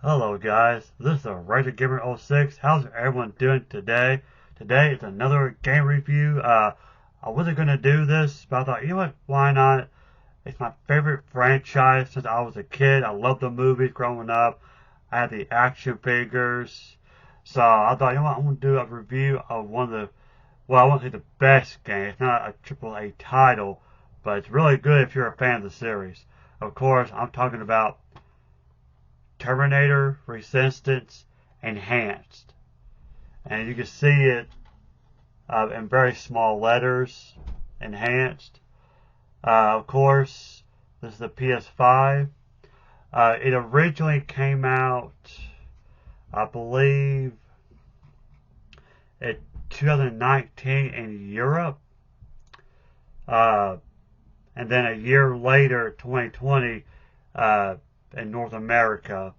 Hello guys, this is Razor Gamer 06. How's everyone doing today? Today is another game review. I wasn't gonna do this, but I thought, you know what, why not? It's my favorite franchise since I was a kid. I loved the movies growing up. I had the action figures. So I thought, you know what, I'm gonna do a review of one of the, well, I won't say the best game. It's not a AAA title, but it's really good if you're a fan of the series. Of course, I'm talking about Terminator Resistance Enhanced. And you can see it in very small letters, Enhanced. Of course, this is the PS5. It originally came out, I believe, in 2019 in Europe. And then a year later, 2020, in North America.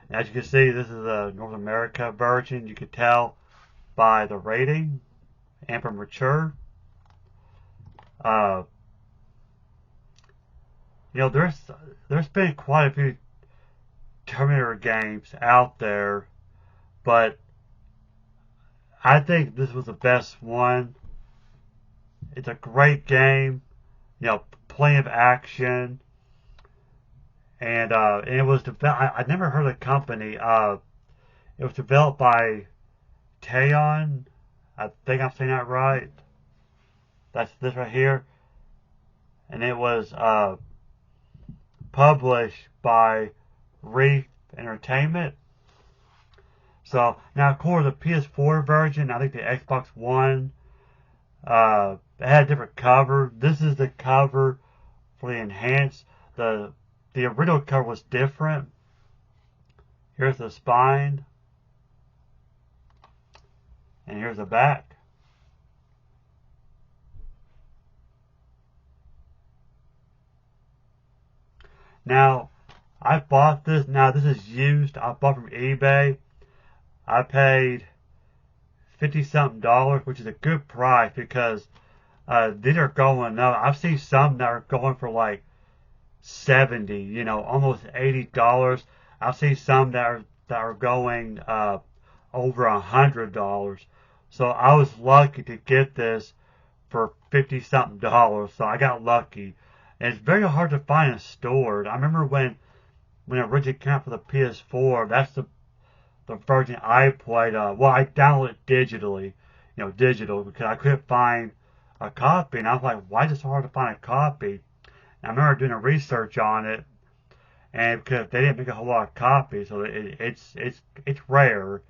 And as you can see, this is the North America version. You can tell by the rating and for mature. Uh, there's been quite a few Terminator games out there, but I think this was the best one. It's a great game, plenty of action. And it was developed. I never heard of the company. It was developed by Taeon. I think I'm saying that right. That's this right here. And it was published by Reef Entertainment. So now, of course, the PS4 version. I think the Xbox One. It had a different cover. This is the cover for the enhanced. The original cover was different. Here's the spine. And here's the back. Now, I bought this. Now, this is used. I bought from eBay. I paid $50-something, which is a good price because these are going up. I've seen some that are going for like $70, almost $80. I've seen some that are going over $100. So I was lucky to get this for $50-something. So I got lucky. And it's very hard to find in stores. I remember when it originally came out for the PS4, that's the version I played. Well, I downloaded it digitally, digital, because I couldn't find a copy. And I was like, why is it so hard to find a copy? I remember doing a research on it, and because they didn't make a whole lot of copies, so it's rare.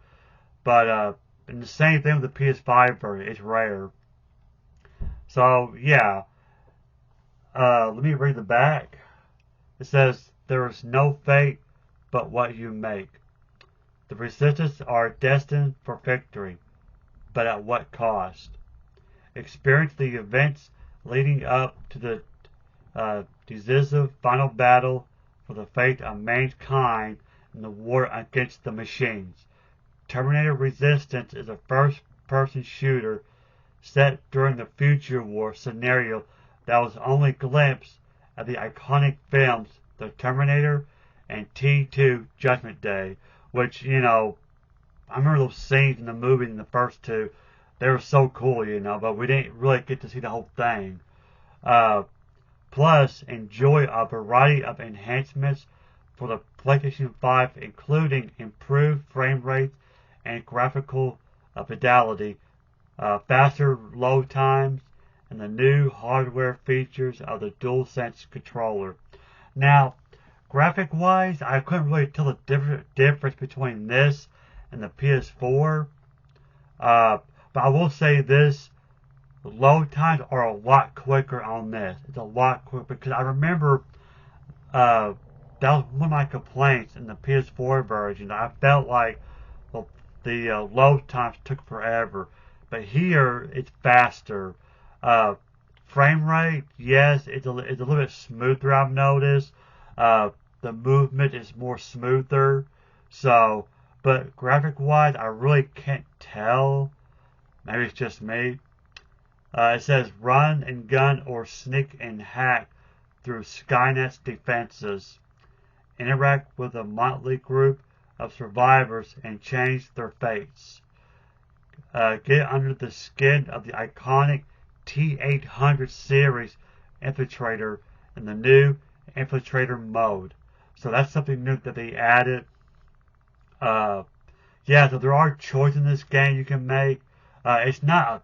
But and the same thing with the PS5 version, it's rare. So yeah, let me read the back. It says, "There is no fate but what you make. The resistance are destined for victory, but at what cost? Experience the events leading up to the decisive final battle for the fate of mankind in the war against the machines. Terminator Resistance is a first-person shooter set during the future war scenario that was only glimpsed at the iconic films The Terminator and T2 Judgment Day," which, I remember those scenes in the movie in the first two. They were so cool, but we didn't really get to see the whole thing. Plus, enjoy a variety of enhancements for the PlayStation 5, including improved frame rates and graphical fidelity, faster load times, and the new hardware features of the DualSense controller. Now, graphic-wise, I couldn't really tell the difference between this and the PS4, but I will say this. The load times are a lot quicker on this. It's a lot quicker because I remember that was one of my complaints in the PS4 version. I felt like the load times took forever, but here it's faster. Frame rate, yes, it's a little bit smoother. I've noticed. The movement is more smoother. So, but graphic-wise, I really can't tell. Maybe it's just me. It says run and gun or sneak and hack through Skynet's defenses. Interact with a motley group of survivors and change their fates. Get under the skin of the iconic T-800 series Infiltrator in the new Infiltrator mode. So that's something new that they added. Uh, yeah, so there are choices in this game you can make. It's not a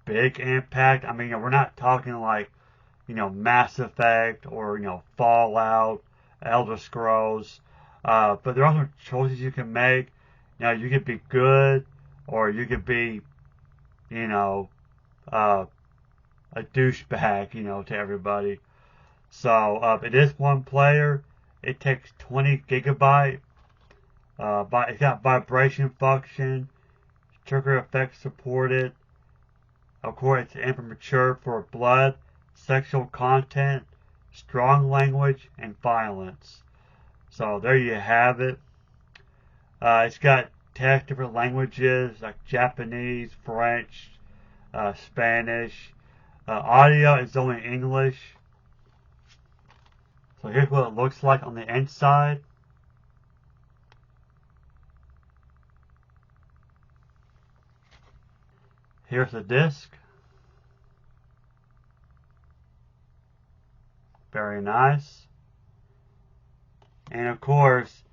big impact. I mean, we're not talking like, Mass Effect or, Fallout, Elder Scrolls. But there are some choices you can make. You could be good or you could be, you know, uh, a douchebag, to everybody. So it is one player. It takes 20 gigabyte. But it's got vibration function, trigger effects supported. Of course, it's immature for blood, sexual content, strong language, and violence. So there you have it. It's got 10 different languages like Japanese, French, Spanish. Audio is only English. So here's what it looks like on the inside. Here's the disc. Very nice. And of course,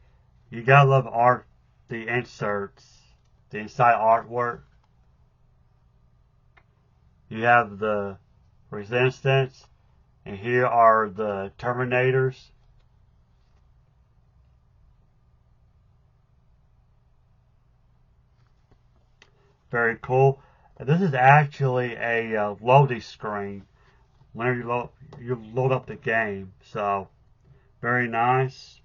you gotta love the inserts, the inside artwork. You have the Resistance, and here are the Terminators. Very cool. This is actually a loading screen whenever you load up the game. So, very nice.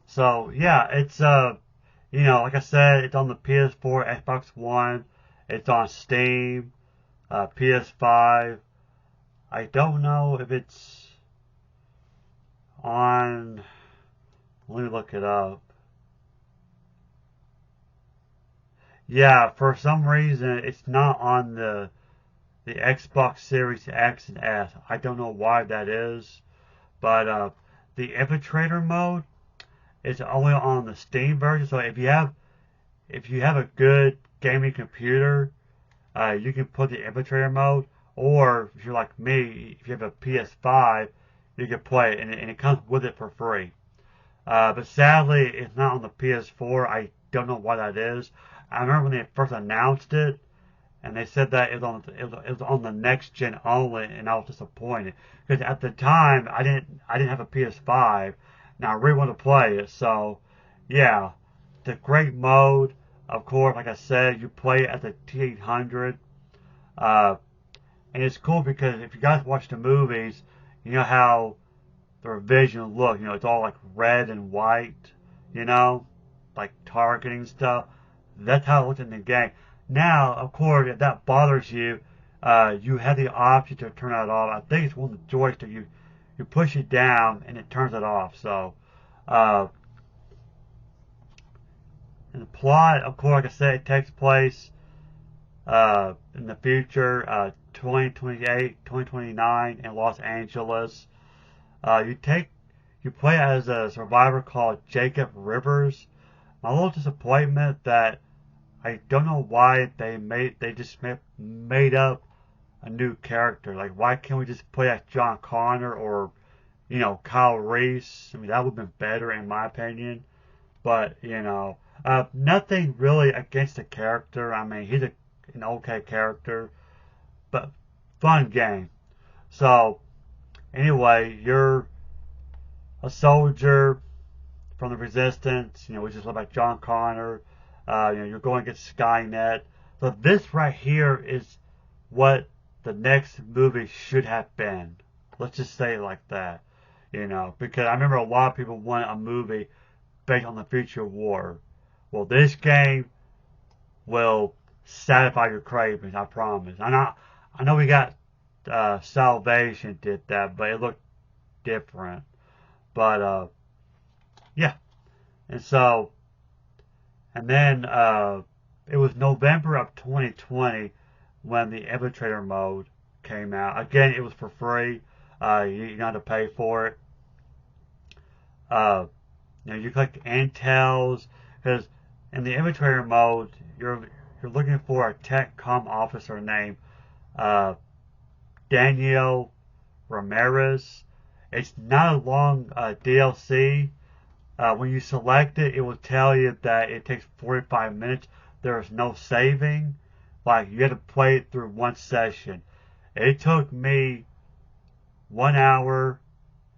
So, yeah, it's, like I said, it's on the PS4, Xbox One. It's on Steam, PS5. I don't know if it's on... Let me look it up. Yeah, for some reason, it's not on the Xbox Series X and S. I don't know why that is. But the Infiltrator mode is only on the Steam version. So if you have a good gaming computer, you can put the Infiltrator mode. Or if you're like me, if you have a PS5, you can play it, and it comes with it for free. But sadly, it's not on the PS4. I don't know why that is. I remember when they first announced it, and they said that it was on the next gen only, and I was disappointed because at the time I didn't have a PS5, and I really wanted to play it. So, yeah, it's a great mode. Of course, like I said, you play it at the T800, and it's cool because if you guys watch the movies, you know how the revision look. It's all like red and white. Like targeting stuff. That's how it looks in the game. Now, of course, if that bothers you, you have the option to turn that off. I think it's one of the joysticks. You push it down and it turns it off. So, and the plot, of course, like I said, it takes place in the future, 2028, 2029 in Los Angeles. You play as a survivor called Jacob Rivers. My little disappointment that I don't know why they just made up a new character. Like, why can't we just play as John Connor or, Kyle Reese? I mean, that would have been better in my opinion. But, nothing really against the character. I mean, he's an okay character, but fun game. So, anyway, you're a soldier from the Resistance, which is about John Connor. You're going against Skynet. So this right here is what the next movie should have been. Let's just say it like that. Because I remember a lot of people want a movie based on the future war. Well, this game will satisfy your cravings, I promise. I know we got Salvation did that, but it looked different. But yeah. And then it was November of 2020 when the Infiltrator mode came out. Again, it was for free. You didn't have to pay for it. Uh, you click Intels because in the inventory mode, you're looking for a TechCom officer named uh, Daniel Ramirez. It's not a long DLC. When you select it, it will tell you that it takes 45 minutes. There is no saving. Like, you had to play it through one session. It took me 1 hour,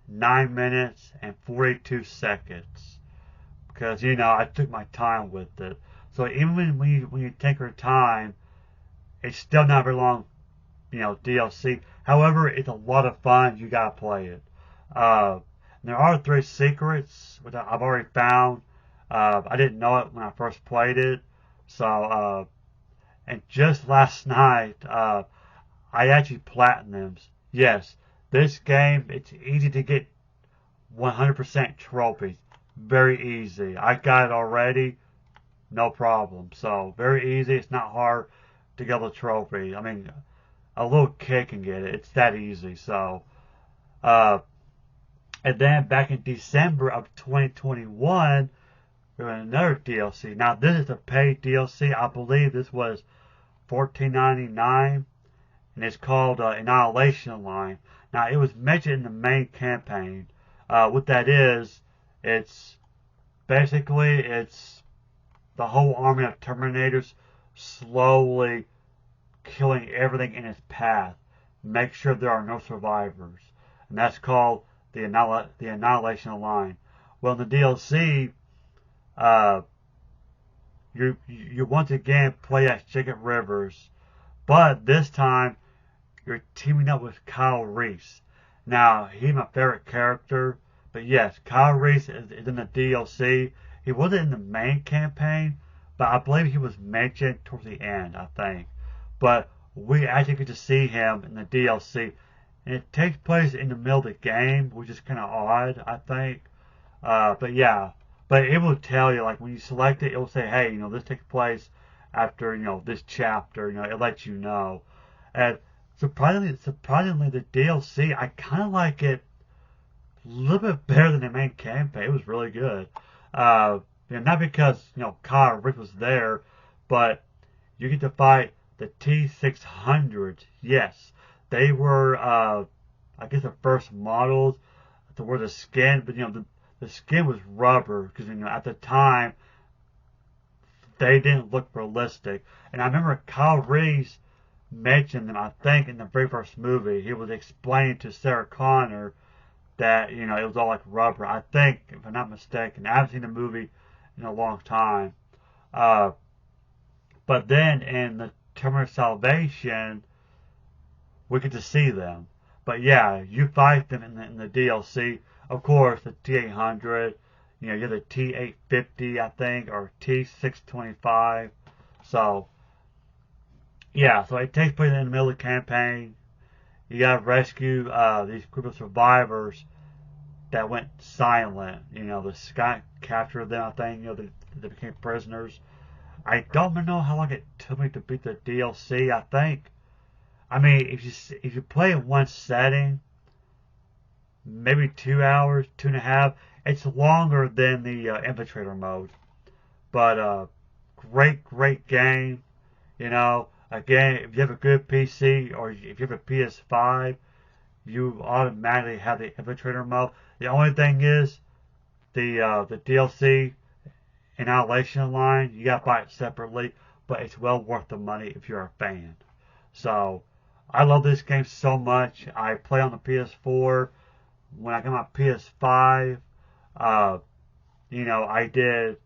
9 minutes, and 42 seconds. Because, I took my time with it. So even when you take your time, it's still not very long, DLC. However, it's a lot of fun. You gotta play it. There are 3 secrets, which I've already found. I didn't know it when I first played it. So, and just last night, I actually platinumed. Yes, this game, it's easy to get 100% trophies. Very easy. I got it already. No problem. So, very easy. It's not hard to get the trophy. I mean, a little kid can get it. It's that easy. So, and then back in December of 2021, we had another DLC. Now, this is a paid DLC. I believe this was $14.99, and it's called Annihilation Line. Now, it was mentioned in the main campaign. What that is, it's the whole army of Terminators slowly killing everything in its path. Make sure there are no survivors. And that's called the Annihilation Line. Well, in the DLC, you once again play as Jacob Rivers, but this time you're teaming up with Kyle Reese. Now, he's my favorite character, but yes, Kyle Reese is in the DLC. He wasn't in the main campaign, but I believe he was mentioned towards the end, I think. But we actually get to see him in the DLC. And it takes place in the middle of the game, which is kind of odd, I think. But yeah, but it will tell you, like, when you select it, it will say, hey, this takes place after, this chapter, it lets you know. And surprisingly, the DLC, I kind of like it a little bit better than the main campaign. It was really good. Not because, Kyle Rick was there, but you get to fight the T-600s. Yes, they were, I guess, the first models to wear the skin, but, the skin was rubber because, at the time, they didn't look realistic. And I remember Kyle Reese mentioned them, I think, in the very first movie. He was explaining to Sarah Connor that, it was all like rubber. I think, if I'm not mistaken. I haven't seen the movie in a long time. But then in the Terminator Salvation, we get to see them. But yeah, you fight them in the DLC. Of course, the T-800, you have the T-850, I think, or T-625. So, yeah, so it takes place in the middle of the campaign. You gotta rescue these group of survivors that went silent. The Sky captured them, I think, they became prisoners. I don't know how long it took me to beat the DLC, I think. I mean, if you play in one setting, maybe 2 hours, 2.5. It's longer than the Infiltrator mode. But great game. Again, if you have a good PC or if you have a PS5, you automatically have the Infiltrator mode. The only thing is the DLC Annihilation Line, you gotta buy it separately, but it's well worth the money if you're a fan. So, I love this game so much. I play on the PS4. When I got my PS5, I did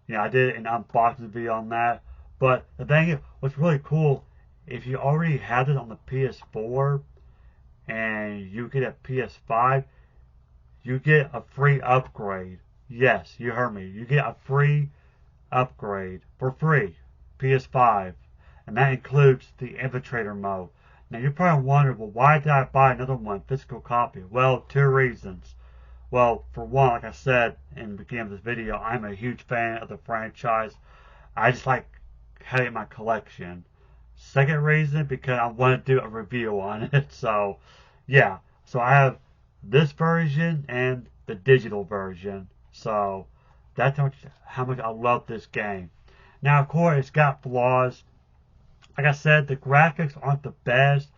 an unboxing video on that. But the thing is, what's really cool, if you already have it on the PS4 and you get a PS5, you get a free upgrade. Yes, you heard me. You get a free upgrade for free, PS5. And that includes the Infiltrator mode. Now you're probably wondering, well, why did I buy another one, physical copy? Well, 2 reasons. Well, for one, like I said in the beginning of this video, I'm a huge fan of the franchise. I just like having it in my collection. Second reason, because I want to do a review on it. So, yeah. So I have this version and the digital version. So that's how much I love this game. Now, of course, it's got flaws. Like I said, the graphics aren't the best.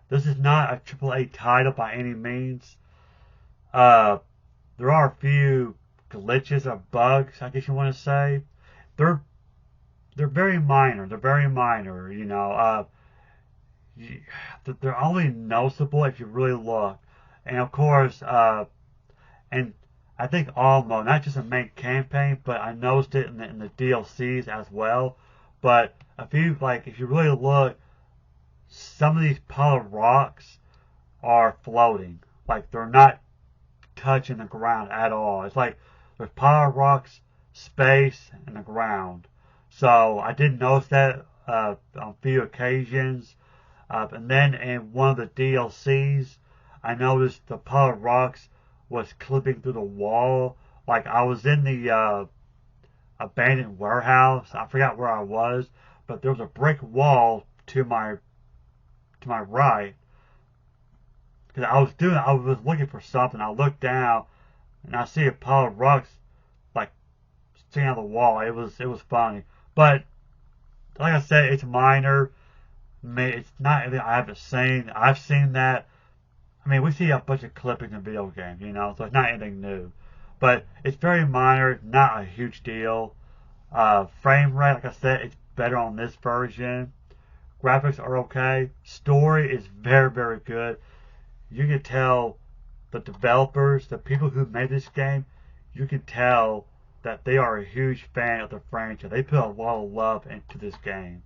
This is not a AAA title by any means. Uh, there are a few glitches or bugs, I guess you want to say. They're they're very minor. They're very minor. They're only noticeable if you really look. And of course, and I think almost not just the main campaign, but I noticed it in the DLCs as well. But a few, like, if you really look, some of these pile of rocks are floating. Like, they're not touching the ground at all. It's like there's pile of rocks, space, and the ground. So I did notice that on a few occasions. And then in one of the DLCs, I noticed the pile of rocks was clipping through the wall. Like I was in the abandoned warehouse. I forgot where I was, but there was a brick wall to my right. Because I was looking for something. I looked down and I see a pile of rocks like sticking out of the wall. It was funny, but like I said, it's minor. I mean, it's not anything I haven't seen. I've seen that. I mean, we see a bunch of clippings in video games, so it's not anything new. But it's very minor, not a huge deal. Frame rate, like I said, it's better on this version. Graphics are okay. Story is very, very good. You can tell the developers, the people who made this game, you can tell that they are a huge fan of the franchise. They put a lot of love into this game.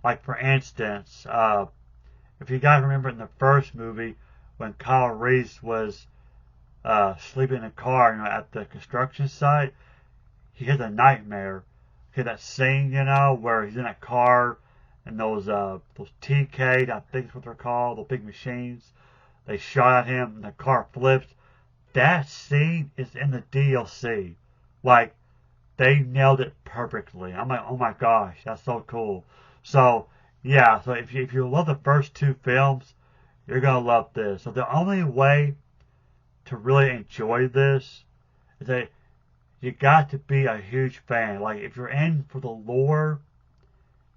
Like for instance, if you guys remember in the first movie when Kyle Reese was sleeping in a car, at the construction site, he has a nightmare. Okay, that scene, where he's in a car and those TK, I think is what they're called, the big machines. They shot at him and the car flips. That scene is in the DLC. Like, they nailed it perfectly. I'm like, oh my gosh, that's so cool. So, yeah, so if you love the first two films, you're going to love this. So the only way to really enjoy this is that you got to be a huge fan. Like, if you're in for the lore,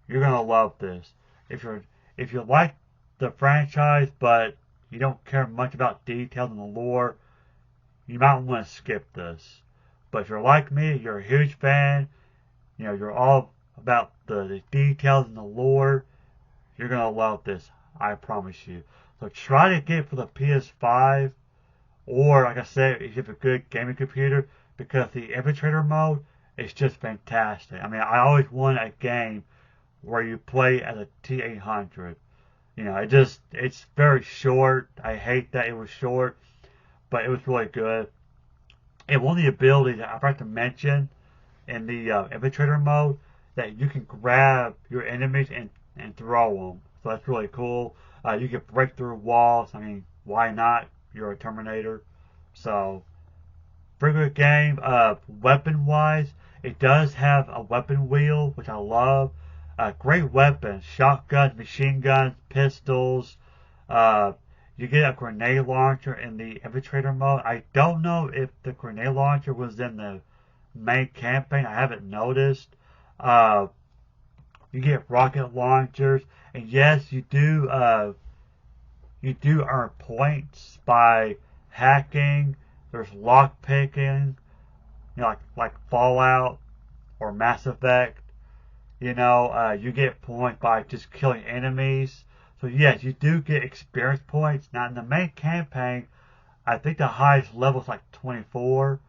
you're going to love this. If you like the franchise, but you don't care much about details in the lore, you might want to skip this. But if you're like me, you're a huge fan, you're all about the details and the lore, you're going to love this. I promise you. So try to get it for the PS5, or like I said, if you have a good gaming computer, because the infiltrator mode is just fantastic. I mean, I always want a game where you play as a T800. It's very short. I hate that it was short, but it was really good. And one of the abilities that I forgot to mention in the infiltrator mode, that you can grab your enemies and throw them. So that's really cool. You can break through walls. I mean, why not? You're a Terminator. So, pretty good game. Weapon-wise, it does have a weapon wheel, which I love. Great weapons. Shotguns, machine guns, pistols. You get a grenade launcher in the infiltrator mode. I don't know if the grenade launcher was in the main campaign. I haven't noticed. You get rocket launchers, and yes, you do earn points by hacking. There's lock picking, like Fallout or Mass Effect. You get points by just killing enemies. So yes, you do get experience points. Now in the main campaign, I think the highest level is like 24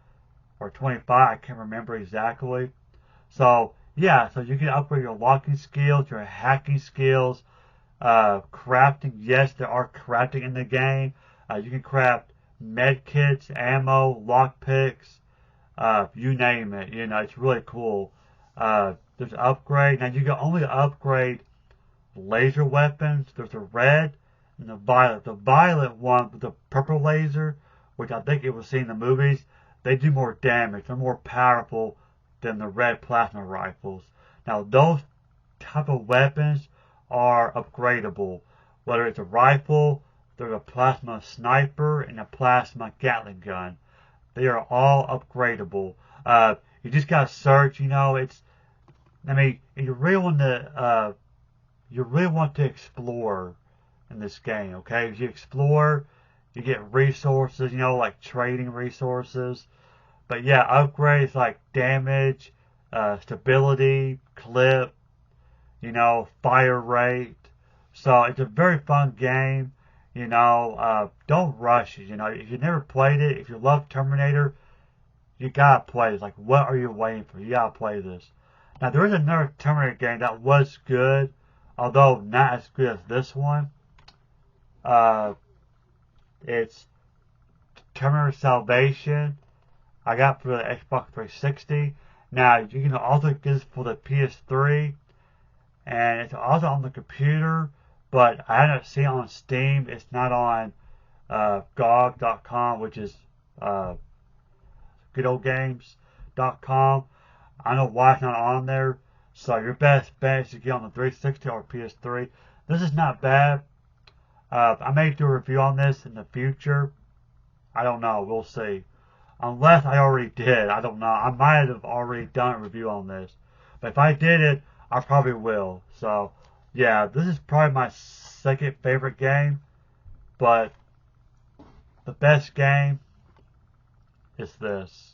or 25. I can't remember exactly. So yeah, so you can upgrade your locking skills, your hacking skills, crafting. Yes, there are crafting in the game. You can craft med kits, ammo, lockpicks, you name it. It's really cool. There's upgrade. Now you can only upgrade laser weapons. There's the red and the violet. The violet one with the purple laser, which I think it was seen in the movies, they do more damage. They're more powerful than the red plasma rifles. Now those type of weapons are upgradable. Whether it's a rifle, there's a plasma sniper, and a plasma Gatling gun. They are all upgradable. You just gotta search. I mean, you really want to explore in this game. Okay, if you explore, you get resources. Like trading resources. But yeah, upgrades like damage, stability, clip, fire rate. So it's a very fun game. Don't rush it. If you never played it, if you love Terminator, you gotta play this. Like, what are you waiting for? You gotta play this. Now, there is another Terminator game that was good, although not as good as this one. Uh, it's Terminator Salvation. I got for the Xbox 360. Now, you can also get this for the PS3, and it's also on the computer, but I haven't seen it on Steam. It's not on GOG.com, which is goodoldgames.com. I don't know why it's not on there. So your best bet is to get on the 360 or PS3. This is not bad. I may do a review on this in the future. I don't know. We'll see. Unless I already did. I don't know. I might have already done a review on this. But if I did it, I probably will. So, yeah, this is probably my second favorite game. But the best game is this.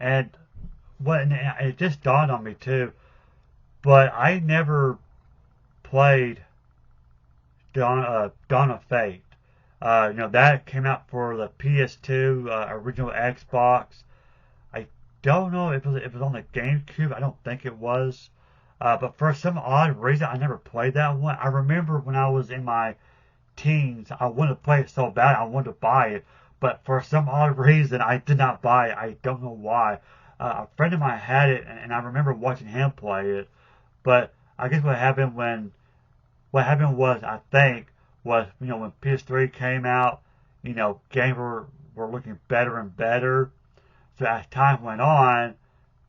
And it just dawned on me too. But I never played Dawn of Fate. That came out for the PS2, original Xbox. I don't know if it was on the GameCube. I don't think it was. But for some odd reason, I never played that one. I remember when I was in my teens, I wanted to play it so bad, I wanted to buy it. But for some odd reason, I did not buy it. I don't know why. A friend of mine had it, and I remember watching him play it. But I guess what happened was, I think, when PS3 came out, games were looking better and better. So as time went on,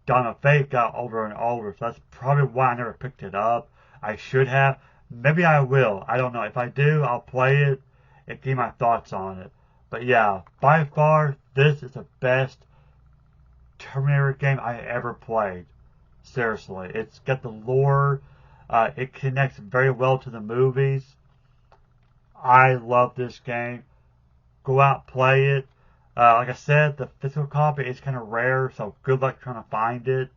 Dawn of Fate got older and older. So that's probably why I never picked it up. I should have. Maybe I will. I don't know. If I do, I'll play it and give my thoughts on it. But yeah, by far, this is the best Terminator game I ever played. Seriously. It's got the lore. It connects very well to the movies. I love this game. Go out, play it. Like I said, the physical copy is kind of rare, so good luck trying to find it.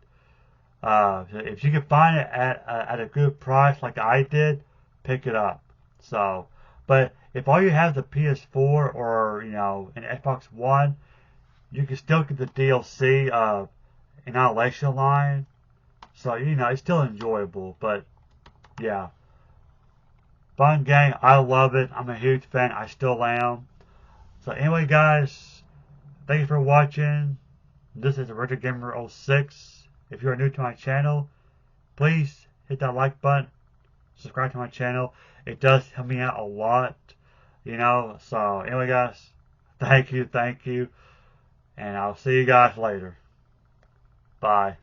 If you can find it at a good price like I did, pick it up. So, but if all you have is a PS4 or an Xbox One, you can still get the DLC Annihilation Line. So it's still enjoyable. But yeah, fun game. I love it. I'm a huge fan. I still am. So anyway, guys, thank you for watching. This is Retro Gamer 06. If you are new to my channel, please hit that like button. Subscribe to my channel. It does help me out a lot. So anyway, guys, thank you. And I'll see you guys later. Bye.